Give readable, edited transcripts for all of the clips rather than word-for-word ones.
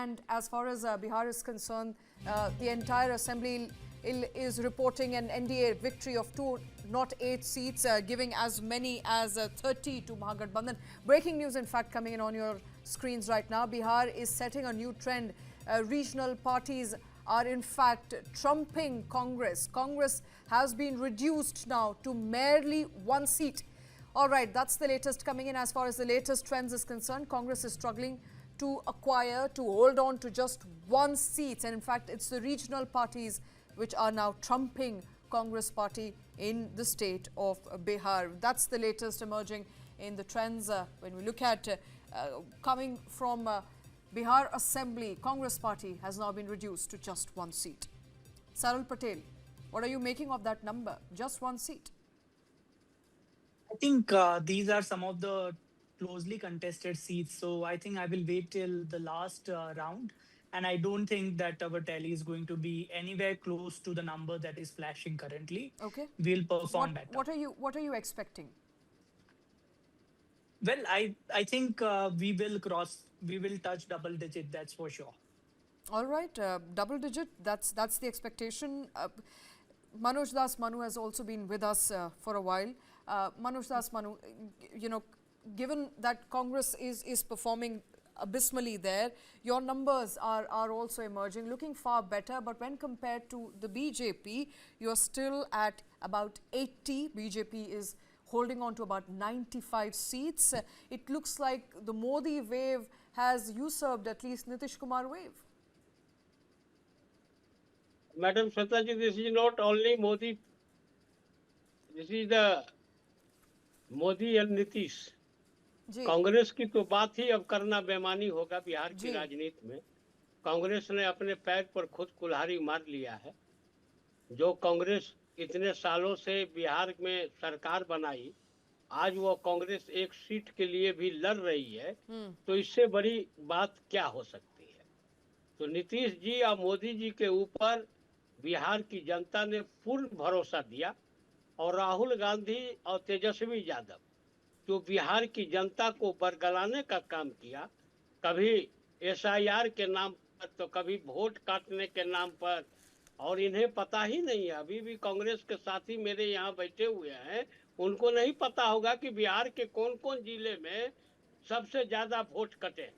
and as far as Bihar is concerned, the entire assembly is reporting an NDA victory of 2, not 8 seats, giving as many as 30 to Mahagathbandhan. Breaking news, in fact, coming in on your screens right now. Bihar is setting a new trend. Regional parties are in fact trumping Congress. Congress has been reduced now to merely 1 seat. All right, that's the latest coming in as far as the latest trends is concerned. Congress is struggling to hold on to just 1 seat. And in fact, it's the regional parties which are now trumping Congress party in the state of Bihar. That's the latest emerging in the trends. When we look at coming from Bihar Assembly, Congress party has now been reduced to just 1 seat. Sarul Patel, what are you making of that number? Just 1 seat. I think these are some of the closely contested seats. So I think I will wait till the last round. And I don't think that our tally is going to be anywhere close to the number that is flashing currently. Okay. We'll perform better. What are you expecting? Well, I think we will touch double digit, that's for sure. All right, double digit, that's the expectation. Manoj Das Manu has also been with us for a while. Manoj Das Manu, you know, given that Congress is performing abysmally there, your numbers are also emerging, looking far better. But when compared to the BJP, you're still at about 80. BJP is holding on to about 95 seats. It looks like the Modi wave has usurped at least Nitish Kumar wave. Madam Shwetaji, this is not only Modi. This is the Modi and Nitish. Congress की तो बात ही अब करना बेमानी होगा बिहार की राजनीति में। कांग्रेस ने अपने पैर पर खुद कुल्हाड़ी मार लिया है। जो कांग्रेस इतने सालों से बिहार में सरकार बनाई, आज वो कांग्रेस एक सीट के लिए भी लड़ रही है, तो इससे बड़ी बात क्या हो सकती है। तो नीतीश जी और मोदी जी के ऊपर बिहार की जनता ने पूर्ण भरोसा दिया और राहुल गांधी और तेजस्वी यादव जो बिहार की जनता को बरगलाने का काम किया, कभी SIR के नाम पर तो कभी वोट काटने के नाम पर, और इन्हें पता ही नहीं है। अभी भी कांग्रेस के साथी मेरे यहाँ बैठे हुए हैं, उनको नहीं पता होगा कि बिहार के कौन कौन जिले में सबसे ज्यादा वोट कटे।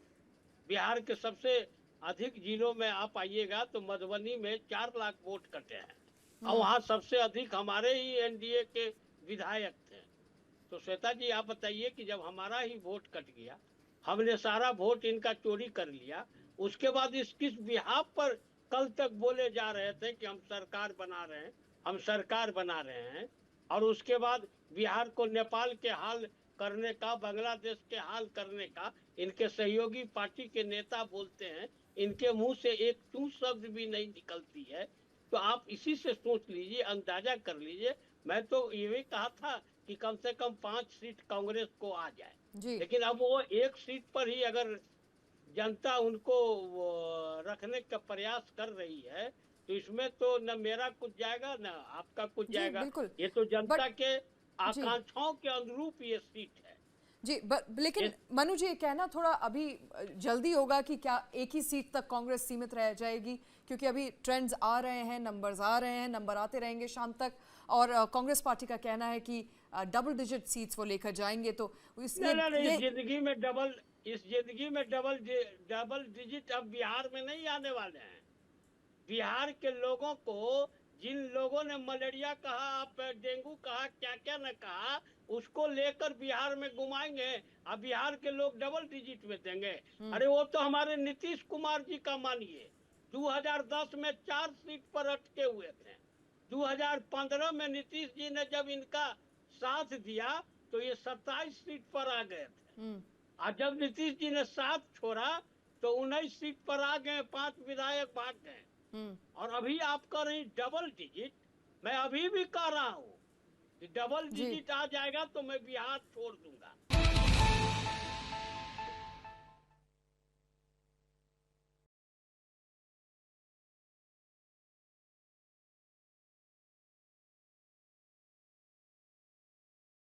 बिहार के सबसे अधिक जिलों में आप आइएगा तो मधुबनी में 4 लाख वोट कटे हैं और वहाँ सबसे अधिक हमारे ही NDA के विधायक थे। तो श्वेता जी आप बताइए कि जब हमारा ही वोट कट गया, हमने सारा वोट इनका चोरी कर लिया, उसके बाद इस किस बिहाफ पर कल तक बोले जा रहे थे कि हम सरकार बना रहे हैं, हम सरकार बना रहे हैं, और उसके बाद बिहार को नेपाल के हाल करने का, बांग्लादेश के हाल करने का इनके सहयोगी पार्टी के नेता बोलते हैं, इनके मुंह से एक चूं शब्द भी नहीं निकलती है। तो आप इसी से सोच लीजिए, अंदाजा कर लीजिए। मैं तो ये कहा था कि कम से कम 5 सीट कांग्रेस को आ जाए, लेकिन अब वो 1 सीट पर ही अगर जनता उनको रखने का प्रयास कर रही है, तो इसमें तो न मेरा कुछ जाएगा न आपका कुछ जाएगा। ये तो जनता के आकांक्षाओं के अनुरूप ये सीट है जी। लेकिन मनु जी, कहना थोड़ा अभी जल्दी होगा कि क्या एक ही सीट तक कांग्रेस सीमित रह जाएगी, क्योंकि अभी ट्रेंड्स आ रहे हैं, नंबर्स आ रहे हैं, नंबर आते रहेंगे शाम तक, और कांग्रेस पार्टी का कहना है कि डबल डिजिट सीट्स वो लेकर जाएंगे। तो इस जिंदगी में डबल डिजिट अब बिहार में नहीं आने वाले हैं। बिहार के लोगों को, जिन लोगों ने मलेरिया कहा, डेंगू कहा, क्या क्या न कहा, उसको लेकर बिहार में घुमाएंगे। अब बिहार के लोग डबल डिजिट में देंगे। अरे वो तो हमारे नीतीश कुमार जी का मानिए, 2010 में 4 सीट पर अटके हुए थे। 2015 में नीतीश जी ने जब इनका साथ दिया तो ये 27 सीट पर आ गए थे, और जब नीतीश जी ने साथ छोड़ा तो 19 सीट पर आ गए, 5 विधायक भाग गए। और अभी आप कह रही डबल डिजिट, मैं अभी भी कह रहा हूँ कि डबल डिजिट आ जाएगा तो मैं बिहार छोड़ दूंगा।